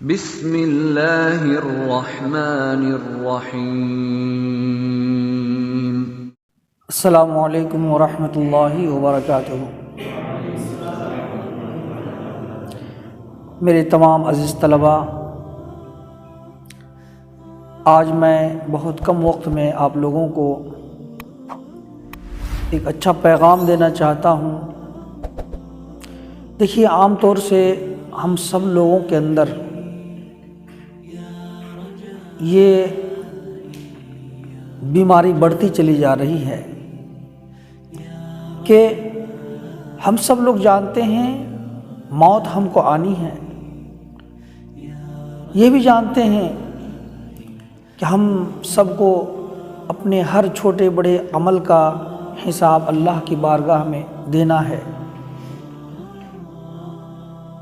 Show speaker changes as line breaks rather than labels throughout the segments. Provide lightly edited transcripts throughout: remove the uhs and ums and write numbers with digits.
بسم اللہ الرحمن الرحیم۔
السلام علیکم ورحمۃ اللہ وبرکاتہ۔ میرے تمام عزیز طلباء، آج میں بہت کم وقت میں آپ لوگوں کو ایک اچھا پیغام دینا چاہتا ہوں۔ دیکھیے، عام طور سے ہم سب لوگوں کے اندر یہ بیماری بڑھتی چلی جا رہی ہے کہ ہم سب لوگ جانتے ہیں موت ہم کو آنی ہے، یہ بھی جانتے ہیں کہ ہم سب کو اپنے ہر چھوٹے بڑے عمل کا حساب اللہ کی بارگاہ میں دینا ہے۔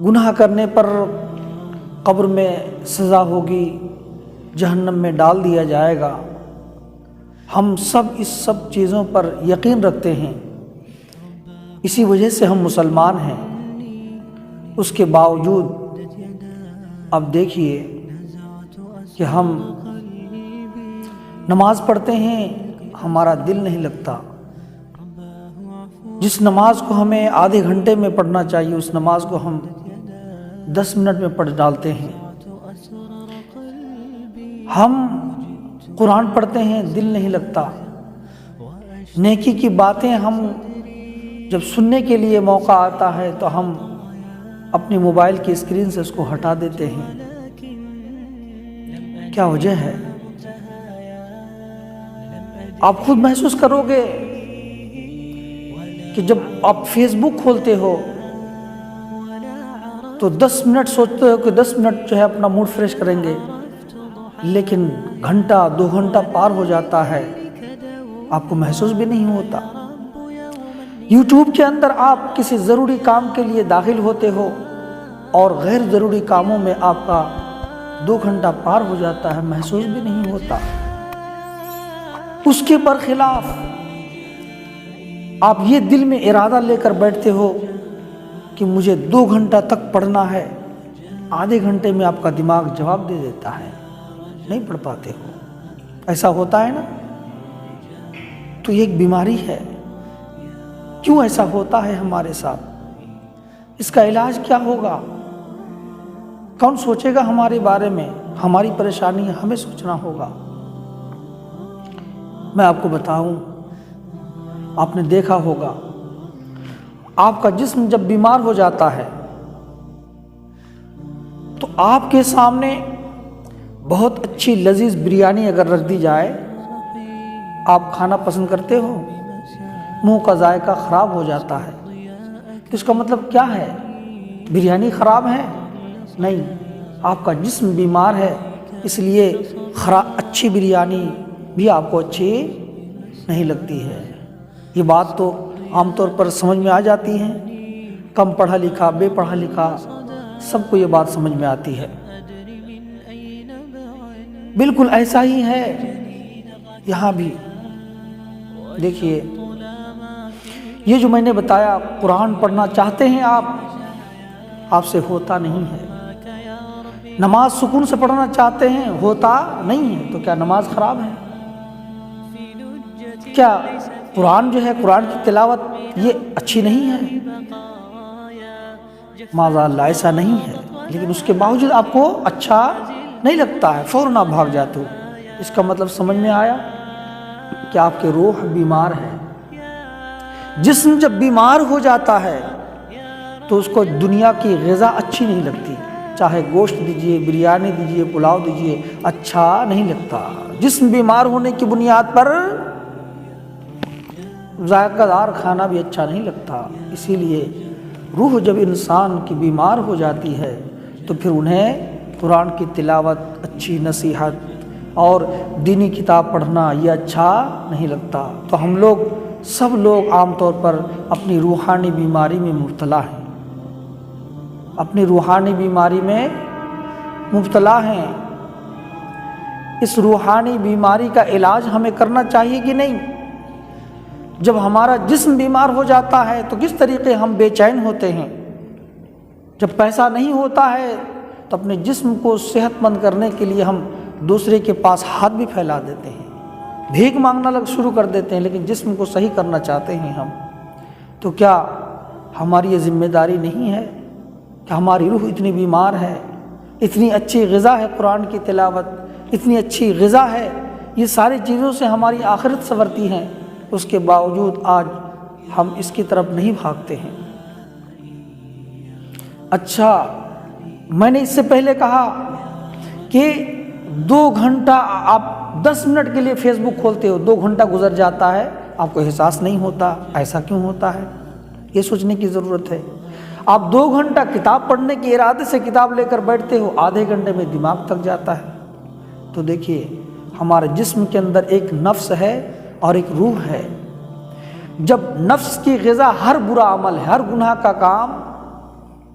گناہ کرنے پر قبر میں سزا ہوگی، جہنم میں ڈال دیا جائے گا۔ ہم سب اس سب چیزوں پر یقین رکھتے ہیں، اسی وجہ سے ہم مسلمان ہیں۔ اس کے باوجود اب دیکھیے کہ ہم نماز پڑھتے ہیں، ہمارا دل نہیں لگتا۔ جس نماز کو ہمیں آدھے گھنٹے میں پڑھنا چاہیے، اس نماز کو ہم 10 منٹ میں پڑھ ڈالتے ہیں۔ ہم قرآن پڑھتے ہیں، دل نہیں لگتا۔ نیکی کی باتیں ہم جب سننے کے لیے موقع آتا ہے تو ہم اپنی موبائل کی اسکرین سے اس کو ہٹا دیتے ہیں۔ کیا وجہ ہے؟ آپ خود محسوس کرو گے کہ جب آپ فیس بک کھولتے ہو تو 10 منٹ سوچتے ہو کہ 10 منٹ جو ہے اپنا موڈ فریش کریں گے، لیکن گھنٹہ 2 گھنٹہ پار ہو جاتا ہے، آپ کو محسوس بھی نہیں ہوتا۔ یوٹیوب کے اندر آپ کسی ضروری کام کے لیے داخل ہوتے ہو اور غیر ضروری کاموں میں آپ کا 2 گھنٹہ پار ہو جاتا ہے، محسوس بھی نہیں ہوتا۔ اس کے برخلاف آپ یہ دل میں ارادہ لے کر بیٹھتے ہو کہ مجھے 2 گھنٹہ تک پڑھنا ہے، آدھے گھنٹے میں آپ کا دماغ جواب دے دیتا ہے، نہیں پڑھ پاتے ہو۔ ایسا ہوتا ہے نا؟ تو یہ ایک بیماری ہے۔ کیوں ایسا ہوتا ہے ہمارے ساتھ؟ اس کا علاج کیا ہوگا؟ کون سوچے گا ہمارے بارے میں؟ ہماری پریشانی ہمیں سوچنا ہوگا۔ میں آپ کو بتاؤں، آپ نے دیکھا ہوگا آپ کا جسم جب بیمار ہو جاتا ہے تو آپ کے سامنے بہت اچھی لذیذ بریانی اگر رکھ دی جائے، آپ کھانا پسند کرتے ہو، منہ کا ذائقہ خراب ہو جاتا ہے۔ اس کا مطلب کیا ہے؟ بریانی خراب ہے؟ نہیں، آپ کا جسم بیمار ہے، اس لیے اچھی بریانی بھی آپ کو اچھی نہیں لگتی ہے۔ یہ بات تو عام طور پر سمجھ میں آ جاتی ہے، کم پڑھا لکھا، بے پڑھا لکھا، سب کو یہ بات سمجھ میں آتی ہے۔ بالکل ایسا ہی ہے یہاں بھی۔ دیکھیے، یہ جو میں نے بتایا، قرآن پڑھنا چاہتے ہیں آپ سے ہوتا نہیں ہے۔ نماز سکون سے پڑھنا چاہتے ہیں، ہوتا نہیں ہے۔ تو کیا نماز خراب ہے؟ کیا قرآن جو ہے، قرآن کی تلاوت یہ اچھی نہیں ہے؟ معاذ اللہ، ایسا نہیں ہے۔ لیکن اس کے باوجود آپ کو اچھا نہیں لگتا ہے، فوراً آپ بھاگ جاتے ہو۔ اس کا مطلب سمجھ میں آیا کہ آپ کی روح بیمار ہے۔ جسم جب بیمار ہو جاتا ہے تو اس کو دنیا کی غذا اچھی نہیں لگتی، چاہے گوشت دیجئے، بریانی دیجئے، پلاؤ دیجئے، اچھا نہیں لگتا۔ جسم بیمار ہونے کی بنیاد پر ذائقہ دار کھانا بھی اچھا نہیں لگتا۔ اسی لیے روح جب انسان کی بیمار ہو جاتی ہے تو پھر انہیں قرآن کی تلاوت، اچھی نصیحت اور دینی کتاب پڑھنا یہ اچھا نہیں لگتا۔ تو ہم لوگ سب لوگ عام طور پر اپنی روحانی بیماری میں مبتلا ہیں، اپنی روحانی بیماری میں مبتلا ہیں۔ اس روحانی بیماری کا علاج ہمیں کرنا چاہیے کہ نہیں؟ جب ہمارا جسم بیمار ہو جاتا ہے تو کس طریقے ہم بے چین ہوتے ہیں۔ جب پیسہ نہیں ہوتا ہے تو اپنے جسم کو صحت مند کرنے کے لیے ہم دوسرے کے پاس ہاتھ بھی پھیلا دیتے ہیں، بھیک مانگنا شروع کر دیتے ہیں، لیکن جسم کو صحیح کرنا چاہتے ہیں ہم، تو کیا ہماری یہ ذمہ داری نہیں ہے کہ ہماری روح اتنی بیمار ہے، اتنی اچھی غذا ہے قرآن کی تلاوت، اتنی اچھی غذا ہے، یہ ساری چیزوں سے ہماری آخرت سنورتی ہیں، اس کے باوجود آج ہم اس کی طرف نہیں بھاگتے ہیں۔ اچھا، میں نے اس سے پہلے کہا کہ 2 گھنٹہ آپ 10 منٹ کے لیے فیس بک کھولتے ہو، 2 گھنٹہ گزر جاتا ہے، آپ کو احساس نہیں ہوتا، ایسا کیوں ہوتا ہے؟ یہ سوچنے کی ضرورت ہے۔ آپ 2 گھنٹہ کتاب پڑھنے کے ارادے سے کتاب لے کر بیٹھتے ہو، آدھے گھنٹے میں دماغ تھک جاتا ہے۔ تو دیکھیے، ہمارے جسم کے اندر ایک نفس ہے اور ایک روح ہے۔ جب نفس کی غذا ہر برا عمل ہے، ہر گناہ کا کام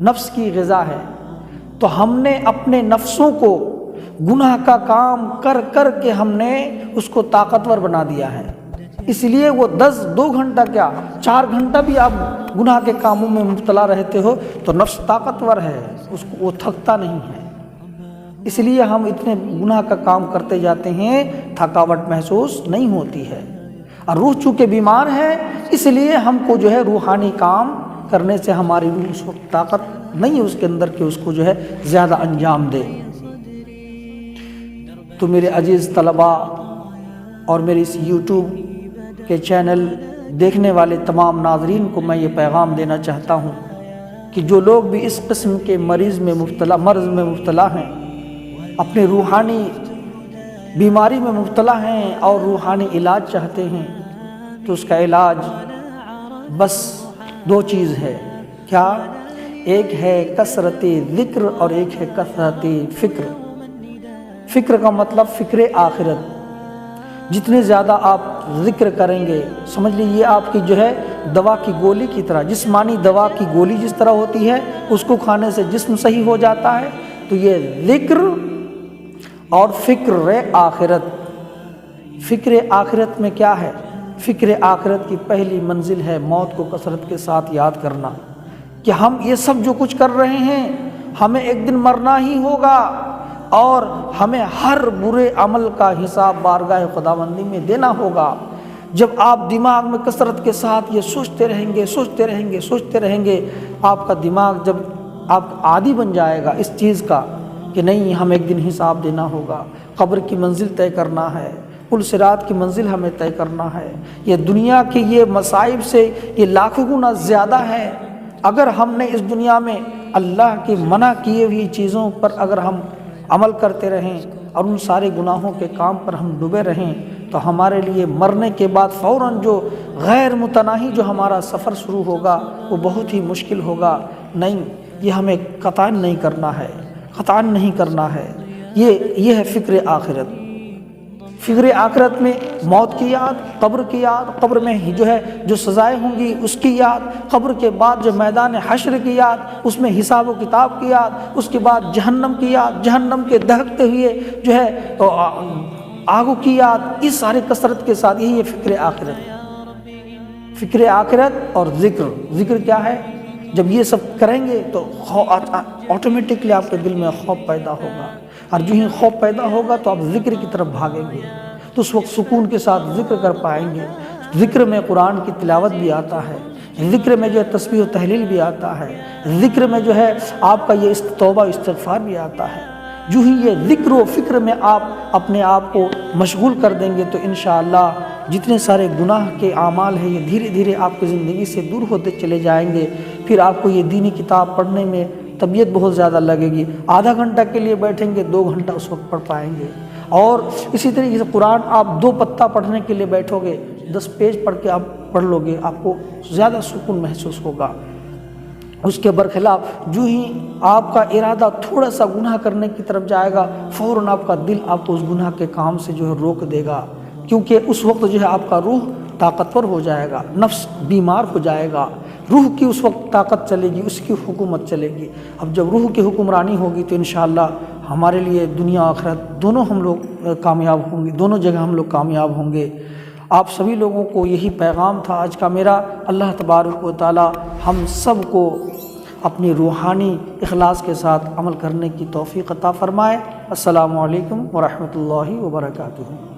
نفس کی غذا ہے، تو ہم نے اپنے نفسوں کو گناہ کا کام کر کر کے ہم نے اس کو طاقتور بنا دیا ہے۔ اس لیے وہ 2 گھنٹہ کیا 4 گھنٹہ بھی آپ گناہ کے کاموں میں مبتلا رہتے ہو تو نفس طاقتور ہے، اس کو وہ تھکتا نہیں ہے۔ اس لیے ہم اتنے گناہ کا کام کرتے جاتے ہیں، تھکاوٹ محسوس نہیں ہوتی ہے۔ اور روح چونکہ بیمار ہے، اس لیے ہم کو جو ہے روحانی کام کرنے سے ہماری روح اس وقت طاقت نہیں ہے اس کے اندر کہ اس کو جو ہے زیادہ انجام دے۔ تو میرے عزیز طلباء اور میرے اس یوٹیوب کے چینل دیکھنے والے تمام ناظرین کو میں یہ پیغام دینا چاہتا ہوں کہ جو لوگ بھی اس قسم کے مرض میں مبتلا ہیں، اپنے روحانی بیماری میں مبتلا ہیں اور روحانی علاج چاہتے ہیں، تو اس کا علاج بس 2 چیز ہے۔ کیا؟ ایک ہے کثرت ذکر اور ایک ہے کثرت فکر۔ فکر کا مطلب فکر آخرت۔ جتنے زیادہ آپ ذکر کریں گے، سمجھ لیجیے آپ کی جو ہے دوا کی گولی کی طرح، جسمانی دوا کی گولی جس طرح ہوتی ہے، اس کو کھانے سے جسم صحیح ہو جاتا ہے، تو یہ ذکر اور فکر آخرت۔ فکر آخرت میں کیا ہے؟ فکر آخرت کی پہلی منزل ہے موت کو کثرت کے ساتھ یاد کرنا، کہ ہم یہ سب جو کچھ کر رہے ہیں، ہمیں ایک دن مرنا ہی ہوگا اور ہمیں ہر برے عمل کا حساب بارگاہ خداوندی میں دینا ہوگا۔ جب آپ دماغ میں کثرت کے ساتھ یہ سوچتے رہیں گے، آپ کا دماغ جب آپ عادی بن جائے گا اس چیز کا کہ نہیں، ہم ایک دن حساب دینا ہوگا، قبر کی منزل طے کرنا ہے، پل صراط کی منزل ہمیں طے کرنا ہے، یہ دنیا کے یہ مصائب سے یہ لاکھوں گنا زیادہ ہے۔ اگر ہم نے اس دنیا میں اللہ کی منع کیے ہوئی چیزوں پر اگر ہم عمل کرتے رہیں اور ان سارے گناہوں کے کام پر ہم ڈوبے رہیں، تو ہمارے لیے مرنے کے بعد فوراً جو غیر متناہی جو ہمارا سفر شروع ہوگا وہ بہت ہی مشکل ہوگا۔ نہیں، یہ ہمیں قطعاً نہیں کرنا ہے، قطعاً نہیں کرنا ہے۔ یہ ہے فکر آخرت۔ فکر آخرت میں موت کی یاد، قبر کی یاد، قبر میں جو ہے جو سزائیں ہوں گی اس کی یاد، قبر کے بعد جو میدان حشر کی یاد، اس میں حساب و کتاب کی یاد، اس کے بعد جہنم کی یاد، جہنم کے دہکتے ہوئے جو ہے آگوں کی یاد، اس سارے کثرت کے ساتھ یہی ہے فکر آخرت۔ فکر آخرت اور ذکر۔ ذکر کیا ہے؟ جب یہ سب کریں گے تو آٹومیٹکلی آپ کے دل میں خوف پیدا ہوگا، اور جو ہی خوف پیدا ہوگا تو آپ ذکر کی طرف بھاگیں گے، تو اس وقت سکون کے ساتھ ذکر کر پائیں گے۔ ذکر میں قرآن کی تلاوت بھی آتا ہے، ذکر میں جو ہے تسبیح و تحلیل بھی آتا ہے، ذکر میں جو ہے آپ کا یہ توبہ استغفار بھی آتا ہے۔ جو ہی یہ ذکر و فکر میں آپ اپنے آپ کو مشغول کر دیں گے تو انشاءاللہ جتنے سارے گناہ کے اعمال ہیں یہ دھیرے دھیرے آپ کی زندگی سے دور ہوتے چلے جائیں گے۔ پھر آپ کو یہ دینی کتاب پڑھنے میں طبیعت بہت زیادہ لگے گی، آدھا گھنٹہ کے لیے بیٹھیں گے، 2 گھنٹہ اس وقت پڑھ پائیں گے۔ اور اسی طریقے سے قرآن آپ 2 پتہ پڑھنے کے لیے بیٹھو گے، 10 پیج پڑھ کے آپ پڑھ لو گے، آپ کو زیادہ سکون محسوس ہوگا۔ اس کے برخلاف جو ہی آپ کا ارادہ تھوڑا سا گناہ کرنے کی طرف جائے گا، فوراً آپ کا دل آپ کو اس گناہ کے کام سے جو ہے روک دے گا، کیونکہ اس وقت جو ہے آپ کا روح طاقتور ہو جائے گا، نفس بیمار ہو جائے گا، روح کی اس وقت طاقت چلے گی، اس کی حکومت چلے گی۔ اب جب روح کی حکمرانی ہوگی تو انشاءاللہ ہمارے لیے دنیا آخرت دونوں ہم لوگ کامیاب ہوں گے، دونوں جگہ ہم لوگ کامیاب ہوں گے۔ آپ سبھی لوگوں کو یہی پیغام تھا آج کا میرا۔ اللہ تبارک و تعالی ہم سب کو اپنی روحانی اخلاص کے ساتھ عمل کرنے کی توفیق عطا فرمائے۔ السلام علیکم ورحمۃ اللہ وبرکاتہ۔